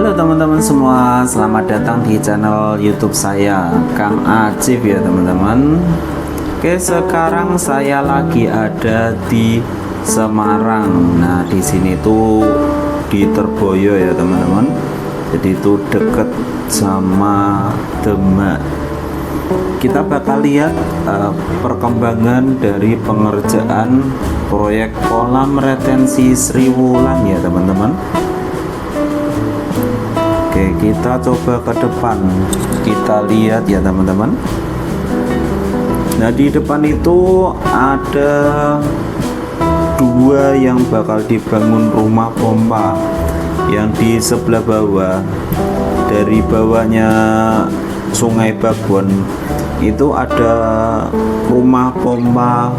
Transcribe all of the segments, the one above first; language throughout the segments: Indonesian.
Halo teman-teman semua, selamat datang di channel YouTube saya, Kang Acif ya teman-teman. Oke, sekarang saya lagi ada di Semarang. Nah, di sini tuh di Terboyo ya teman-teman. Jadi itu deket sama Demak. Kita bakal lihat perkembangan dari pengerjaan proyek kolam retensi Sri Wulan ya teman-teman. Oke, kita coba ke depan, kita lihat ya teman-teman. Nah, di depan itu ada dua yang bakal dibangun rumah pompa. Yang di sebelah bawah, dari bawahnya Sungai Babon itu ada rumah pompa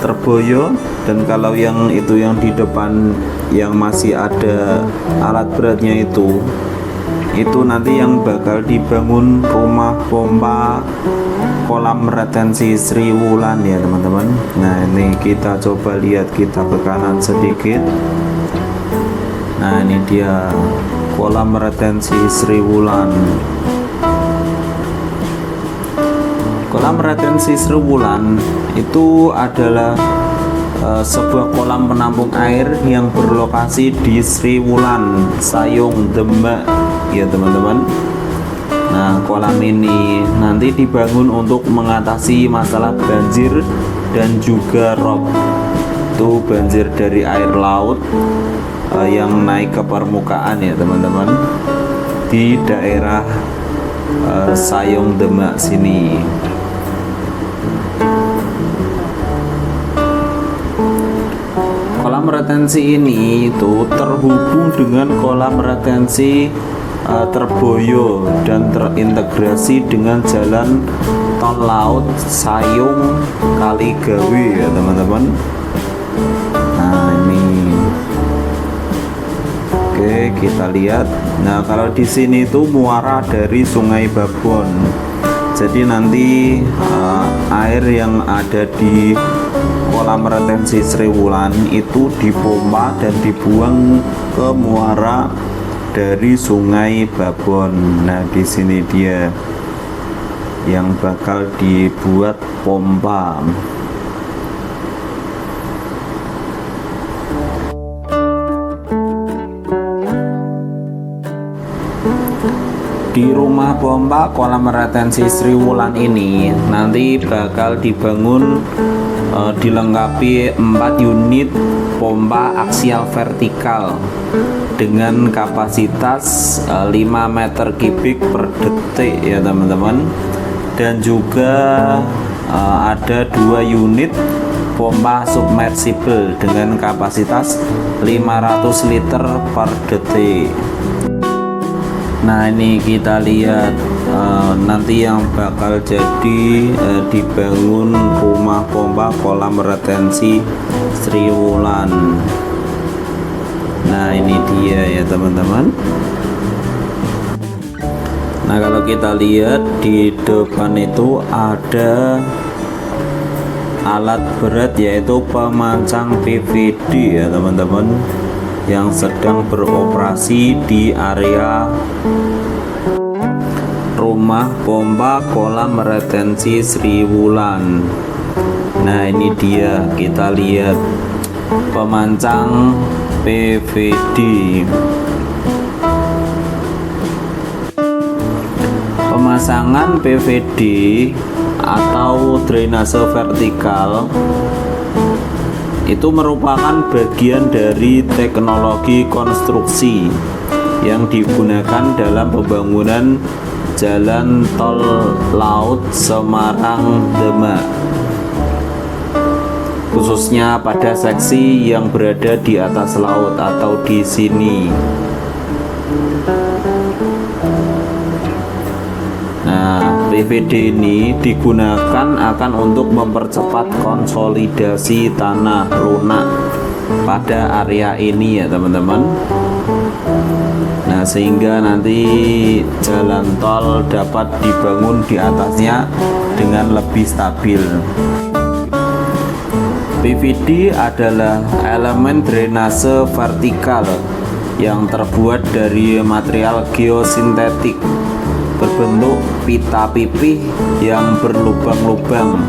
Terboyo, dan kalau yang itu yang di depan yang masih ada alat beratnya itu nanti yang bakal dibangun rumah pompa kolam retensi Sri Wulan ya teman-teman. Nah, ini kita coba lihat, kita ke kanan sedikit. Nah, ini dia kolam retensi Sri Wulan. Kolam retensi Sri Wulan itu adalah sebuah kolam penampung air yang berlokasi di Sri Wulan, Sayung, Demak ya teman-teman. Nah, kolam ini nanti dibangun untuk mengatasi masalah banjir dan juga rob. Itu banjir dari air laut yang naik ke permukaan ya teman-teman, di daerah Sayung, Demak sini. Kolam retensi ini itu terhubung dengan kolam retensi Terboyo dan terintegrasi dengan jalan tol laut Sayung Kaligawe ya teman-teman. Nah, ini oke, kita lihat. Nah, kalau di sini itu muara dari Sungai Babon. Jadi nanti air yang ada di kolam retensi Sri Wulan itu dipompa dan dibuang ke muara dari Sungai Babon. Nah, di sini dia yang bakal dibuat pompa. Di rumah pompa kolam retensi Sri Wulan ini nanti bakal dibangun dilengkapi 4 unit pompa aksial vertikal dengan kapasitas 5 meter kubik per detik ya teman-teman, dan juga ada 2 unit pompa submersible dengan kapasitas 500 liter per detik. Nah, ini kita lihat nanti yang bakal jadi dibangun rumah pompa kolam retensi Sri Wulan. Nah, ini dia ya teman-teman. Nah, kalau kita lihat di depan itu ada alat berat, yaitu pemancang PVD ya teman-teman, yang sedang beroperasi di area rumah pompa kolam retensi Sri Wulan. Nah, ini dia, kita lihat pemancang PVD. Pemasangan PVD atau drainase vertikal itu merupakan bagian dari teknologi konstruksi yang digunakan dalam pembangunan jalan tol laut Semarang Demak, khususnya pada seksi yang berada di atas laut atau di sini. Nah, PVD ini digunakan akan untuk mempercepat konsolidasi tanah lunak pada area ini ya teman-teman. Nah, sehingga nanti jalan tol dapat dibangun di atasnya dengan lebih stabil. PVD adalah elemen drainase vertikal yang terbuat dari material geosintetik berbentuk pita pipih yang berlubang-lubang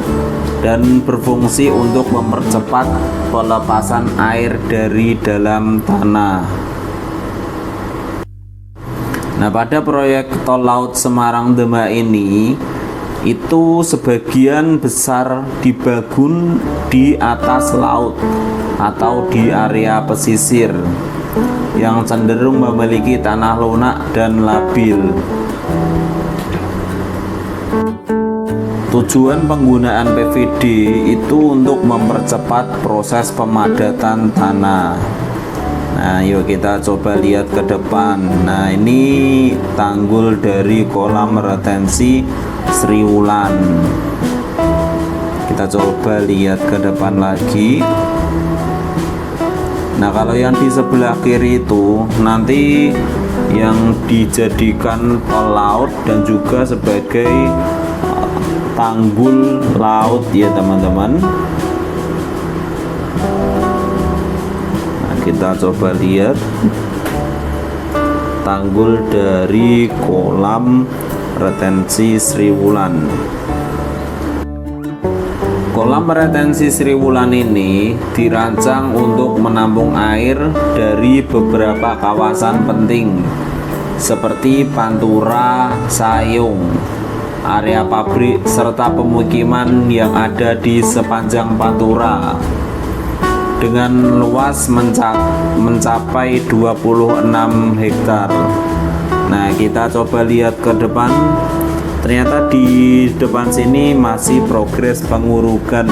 dan berfungsi untuk mempercepat pelepasan air dari dalam tanah. Nah, pada proyek tol laut Semarang-Demak ini itu sebagian besar dibangun di atas laut atau di area pesisir yang cenderung memiliki tanah lunak dan labil. Tujuan penggunaan PVD itu untuk mempercepat proses pemadatan tanah. Nah, yuk kita coba lihat ke depan. Nah, ini tanggul dari kolam retensi Sri Wulan. Kita coba lihat ke depan lagi. Nah, kalau yang di sebelah kiri itu nanti yang dijadikan tol laut dan juga sebagai tanggul laut ya teman-teman. Nah, kita coba lihat tanggul dari kolam retensi Sri Wulan. Kolam retensi Sri Wulan ini dirancang untuk menampung air dari beberapa kawasan penting seperti Pantura, Sayung, area pabrik serta pemukiman yang ada di sepanjang Pantura dengan luas mencapai 26 hektar. Nah, kita coba lihat ke depan. Ternyata di depan sini masih progres pengurukan.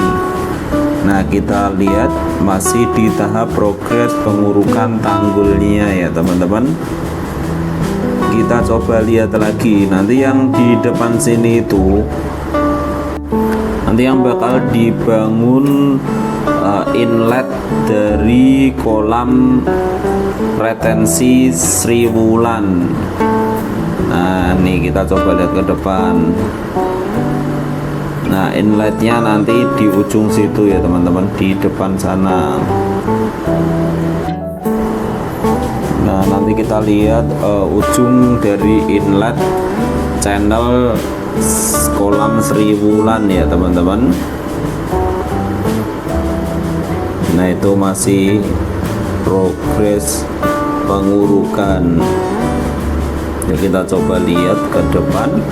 Nah, kita lihat masih di tahap progres pengurukan tanggulnya ya teman-teman. Kita coba lihat lagi. Nanti yang di depan sini itu nanti yang bakal dibangun inlet dari kolam retensi Sri Wulan. Nah, nih kita coba lihat ke depan. Nah, inletnya nanti di ujung situ ya teman-teman, di depan sana. Nah, nanti kita lihat ujung dari inlet channel kolam Sri Wulan ya teman-teman. Nah, itu masih progres pengurukan. Ya, kita coba lihat ke depan.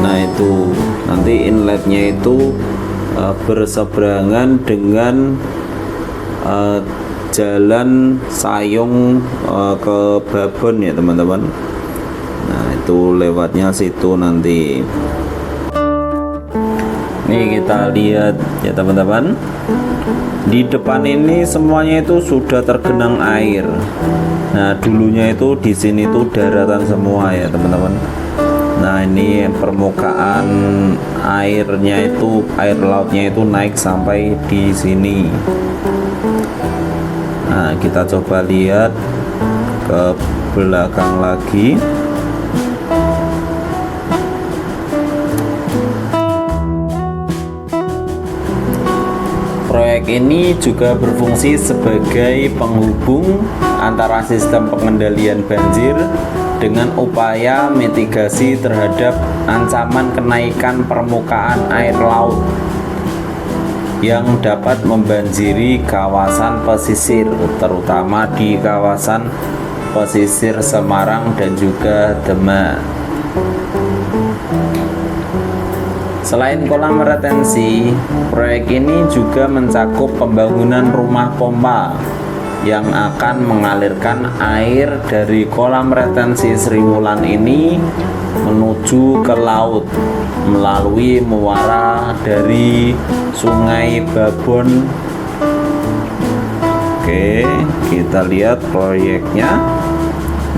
Nah, itu nanti inletnya itu berseberangan dengan jalan Sayung ke Babon ya teman-teman. Nah, itu lewatnya situ nanti. Nih kita lihat ya teman-teman. Di depan ini semuanya itu sudah tergenang air. Nah, dulunya itu di sini tuh daratan semua ya teman-teman. Nah, ini permukaan airnya itu, air lautnya itu naik sampai di sini. Nah, kita coba lihat ke belakang lagi. Proyek ini juga berfungsi sebagai penghubung antara sistem pengendalian banjir dengan upaya mitigasi terhadap ancaman kenaikan permukaan air laut yang dapat membanjiri kawasan pesisir, terutama di kawasan pesisir Semarang dan juga Demak. Selain kolam retensi, proyek ini juga mencakup pembangunan rumah pompa yang akan mengalirkan air dari kolam retensi Sri Wulan ini menuju ke laut melalui muara dari Sungai Babon. Oke, kita lihat proyeknya.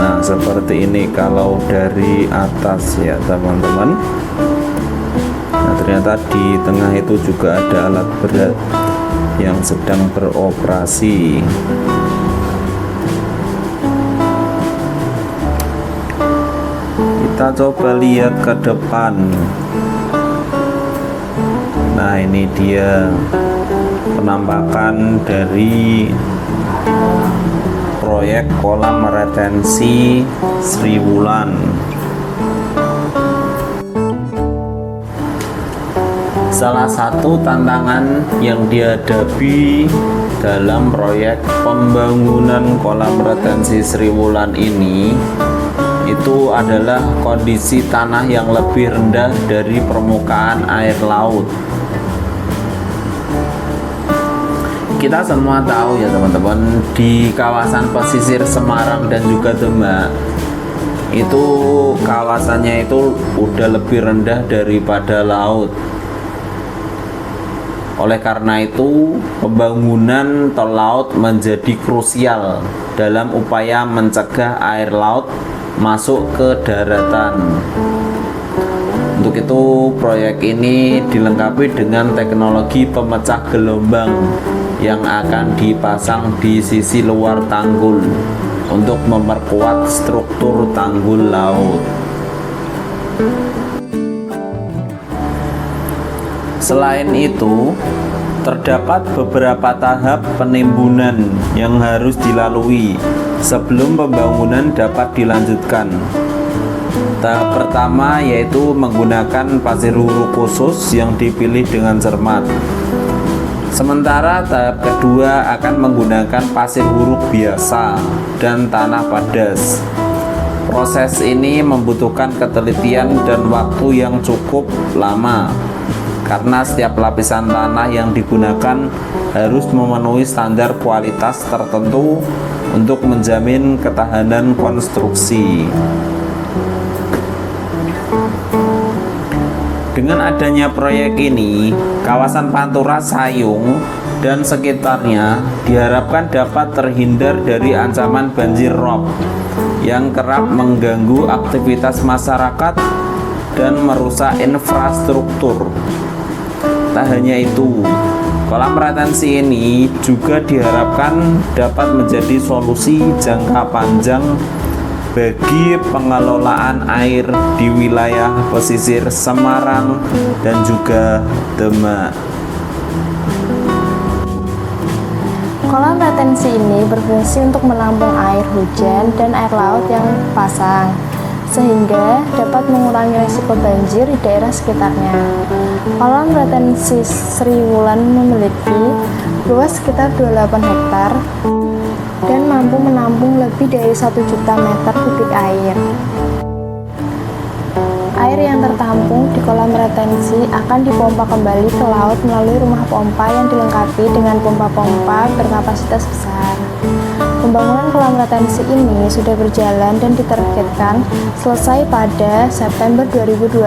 Nah, seperti ini kalau dari atas ya teman-teman. Nah, ternyata di tengah itu juga ada alat berat yang sedang beroperasi. Kita coba lihat ke depan. Nah, ini dia penampakan dari proyek kolam retensi Sri Wulan. Salah satu tantangan yang dihadapi dalam proyek pembangunan kolam retensi Sri Wulan ini itu adalah kondisi tanah yang lebih rendah dari permukaan air laut. Kita semua tahu ya teman-teman, di kawasan pesisir Semarang dan juga Demak itu kawasannya itu udah lebih rendah daripada laut. Oleh karena itu, pembangunan tol laut menjadi krusial dalam upaya mencegah air laut masuk ke daratan. Untuk itu, proyek ini dilengkapi dengan teknologi pemecah gelombang yang akan dipasang di sisi luar tanggul untuk memperkuat struktur tanggul laut. Selain itu, terdapat beberapa tahap penimbunan yang harus dilalui sebelum pembangunan dapat dilanjutkan. Tahap pertama yaitu menggunakan pasir huruk khusus yang dipilih dengan cermat. Sementara tahap kedua akan menggunakan pasir huruk biasa dan tanah padas. Proses ini membutuhkan ketelitian dan waktu yang cukup lama, karena setiap lapisan tanah yang digunakan harus memenuhi standar kualitas tertentu untuk menjamin ketahanan konstruksi. Dengan adanya proyek ini, kawasan Pantura Sayung dan sekitarnya diharapkan dapat terhindar dari ancaman banjir rob yang kerap mengganggu aktivitas masyarakat dan merusak infrastruktur. Tak hanya itu, kolam retensi ini juga diharapkan dapat menjadi solusi jangka panjang bagi pengelolaan air di wilayah pesisir Semarang dan juga Demak. Kolam retensi ini berfungsi untuk menampung air hujan dan air laut yang pasang, sehingga dapat mengurangi risiko banjir di daerah sekitarnya. Kolam retensi Sri Wulan memiliki luas sekitar 28 hektar dan mampu menampung lebih dari 1 juta meter kubik air. Air yang tertampung di kolam retensi akan dipompa kembali ke laut melalui rumah pompa yang dilengkapi dengan pompa-pompa berkapasitas besar. Pembangunan kolam retensi ini sudah berjalan dan ditargetkan selesai pada September 2026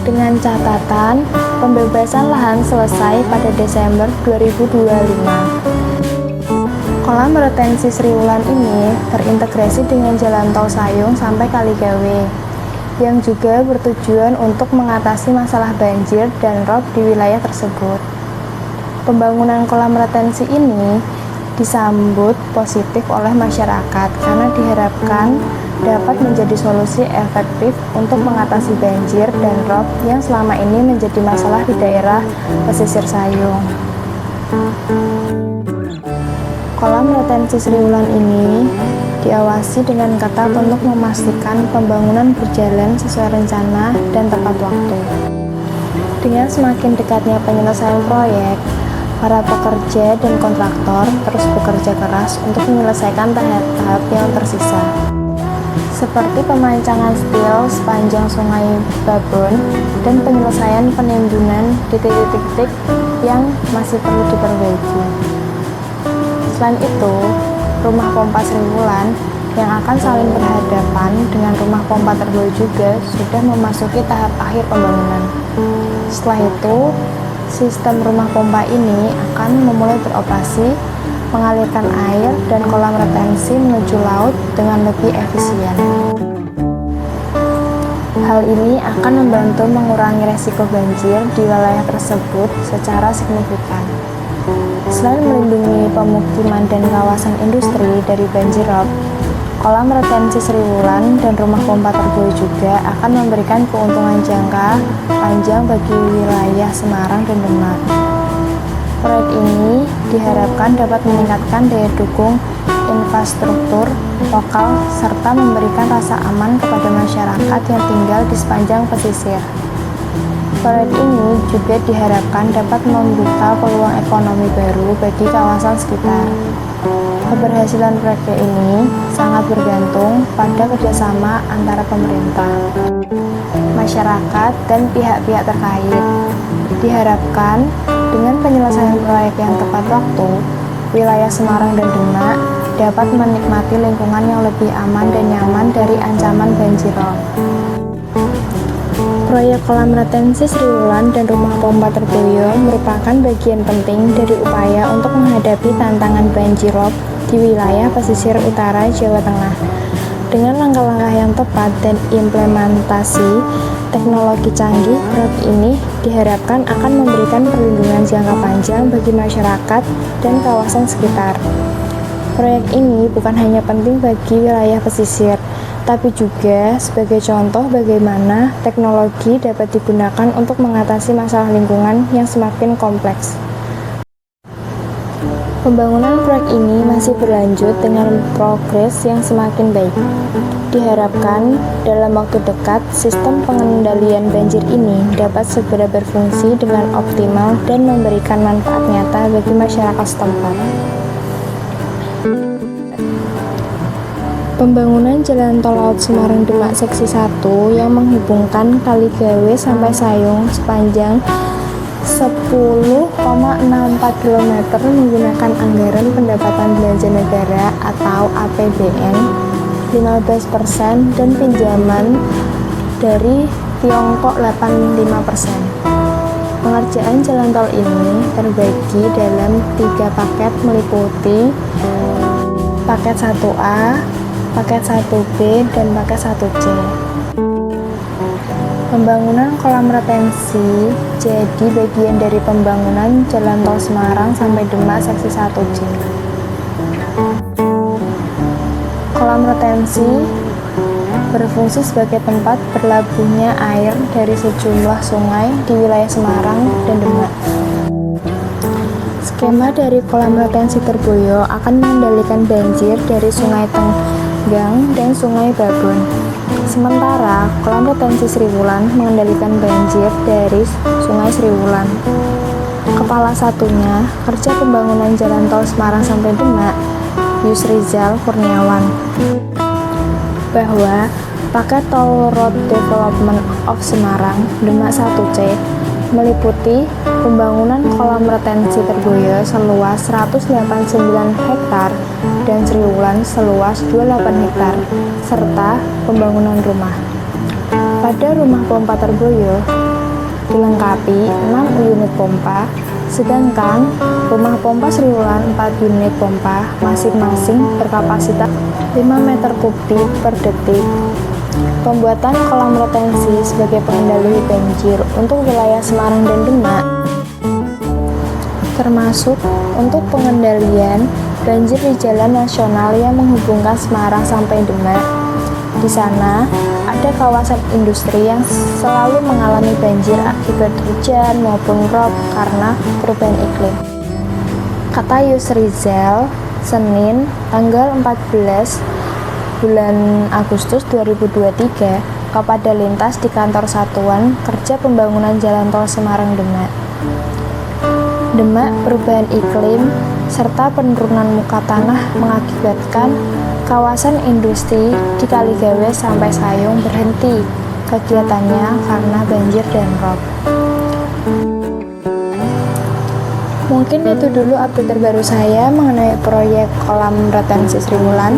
dengan catatan pembebasan lahan selesai pada Desember 2025. Kolam retensi Sri Wulan ini terintegrasi dengan jalan tol Sayung sampai Kaligawe yang juga bertujuan untuk mengatasi masalah banjir dan rob di wilayah tersebut. Pembangunan kolam retensi ini disambut positif oleh masyarakat karena diharapkan dapat menjadi solusi efektif untuk mengatasi banjir dan rob yang selama ini menjadi masalah di daerah pesisir Sayung. Kolam retensi Sri Wulan ini diawasi dengan ketat untuk memastikan pembangunan berjalan sesuai rencana dan tepat waktu. Dengan semakin dekatnya penyelesaian proyek, para pekerja dan kontraktor terus bekerja keras untuk menyelesaikan tahap-tahap yang tersisa, seperti pemancangan stil sepanjang Sungai Babon dan penyelesaian penimbunan di titik-titik yang masih perlu diperbaiki. Selain itu, rumah pompa Sri Wulan yang akan saling berhadapan dengan rumah pompa Terboy juga sudah memasuki tahap akhir pembangunan. Setelah itu, sistem rumah pompa ini akan memulai beroperasi, mengalirkan air dan kolam retensi menuju laut dengan lebih efisien. Hal ini akan membantu mengurangi resiko banjir di wilayah tersebut secara signifikan. Selain melindungi pemukiman dan kawasan industri dari banjir rob, kolam retensi Sri Wulan dan rumah pompa Terboy juga akan memberikan keuntungan jangka panjang bagi wilayah Semarang dan Demak. Proyek ini diharapkan dapat meningkatkan daya dukung infrastruktur lokal serta memberikan rasa aman kepada masyarakat yang tinggal di sepanjang pesisir. Proyek ini juga diharapkan dapat membuka peluang ekonomi baru bagi kawasan sekitar. Keberhasilan proyek ini sangat bergantung pada kerjasama antara pemerintah, masyarakat, dan pihak-pihak terkait. Diharapkan dengan penyelesaian proyek yang tepat waktu, wilayah Semarang dan Demak dapat menikmati lingkungan yang lebih aman dan nyaman dari ancaman banjirop. Proyek kolam retensi Sriwulan dan rumah pompa Terboyo merupakan bagian penting dari upaya untuk menghadapi tantangan banjirop di wilayah pesisir utara Jawa Tengah. Dengan langkah-langkah yang tepat dan implementasi teknologi canggih, proyek ini diharapkan akan memberikan perlindungan jangka panjang bagi masyarakat dan kawasan sekitar. Proyek ini bukan hanya penting bagi wilayah pesisir, tapi juga sebagai contoh bagaimana teknologi dapat digunakan untuk mengatasi masalah lingkungan yang semakin kompleks. Pembangunan proyek ini masih berlanjut dengan progres yang semakin baik. Diharapkan dalam waktu dekat, sistem pengendalian banjir ini dapat segera berfungsi dengan optimal dan memberikan manfaat nyata bagi masyarakat setempat. Pembangunan Jalan Tol Laut Semarang Demak Seksi 1 yang menghubungkan Kaligawe sampai Sayung sepanjang 10,64 km menggunakan anggaran pendapatan belanja negara atau APBN 15% dan pinjaman dari Tiongkok 85%. Pengerjaan jalan tol ini terbagi dalam 3 paket meliputi paket 1A, paket 1B, dan paket 1C. Pembangunan kolam retensi jadi bagian dari pembangunan Jalan Tol Semarang sampai Demak Seksi 1C. Kolam retensi berfungsi sebagai tempat berlabuhnya air dari sejumlah sungai di wilayah Semarang dan Demak. Skema dari kolam retensi Terboyo akan mengendalikan banjir dari Sungai Tenggang dan Sungai Babon. Sementara kolam retensi Sriwulan mengendalikan banjir dari Sungai Sriwulan. Kepala satunya kerja pembangunan Jalan Tol Semarang sampai Demak, Yusrizal Kurniawan, bahwa paket Toll Road Development of Semarang Demak 1C meliputi pembangunan kolam retensi Terboyo seluas 189 hektar dan Sriwulan seluas 28 hektar, serta pembangunan rumah. Pada rumah pompa Terboyo dilengkapi 6 unit pompa, sedangkan rumah pompa Sriwulan 4 unit pompa masing-masing berkapasitas 5 meter kubik per detik. Pembuatan kolam retensi sebagai pengendali banjir untuk wilayah Semarang dan Demak, termasuk untuk pengendalian banjir di jalan nasional yang menghubungkan Semarang sampai Demak. Di sana ada kawasan industri yang selalu mengalami banjir akibat hujan maupun rob karena perubahan iklim. Kata Yusrizal, Senin, tanggal 14 bulan Agustus 2023, kepada lintas di kantor Satuan Kerja Pembangunan Jalan Tol Semarang Demak. Demak, perubahan iklim serta penurunan muka tanah mengakibatkan kawasan industri di Kaligawe sampai Sayung berhenti kegiatannya karena banjir dan rob. Mungkin itu dulu update terbaru saya mengenai proyek kolam retensi Sriwulan.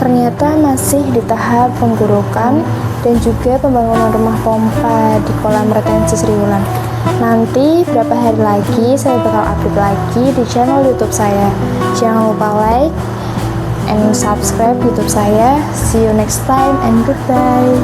Ternyata masih di tahap penggurukan dan juga pembangunan rumah pompa di kolam retensi Sriwulan. Nanti berapa hari lagi saya bakal update lagi di channel YouTube saya. Jangan lupa like and subscribe YouTube saya. See you next time and goodbye.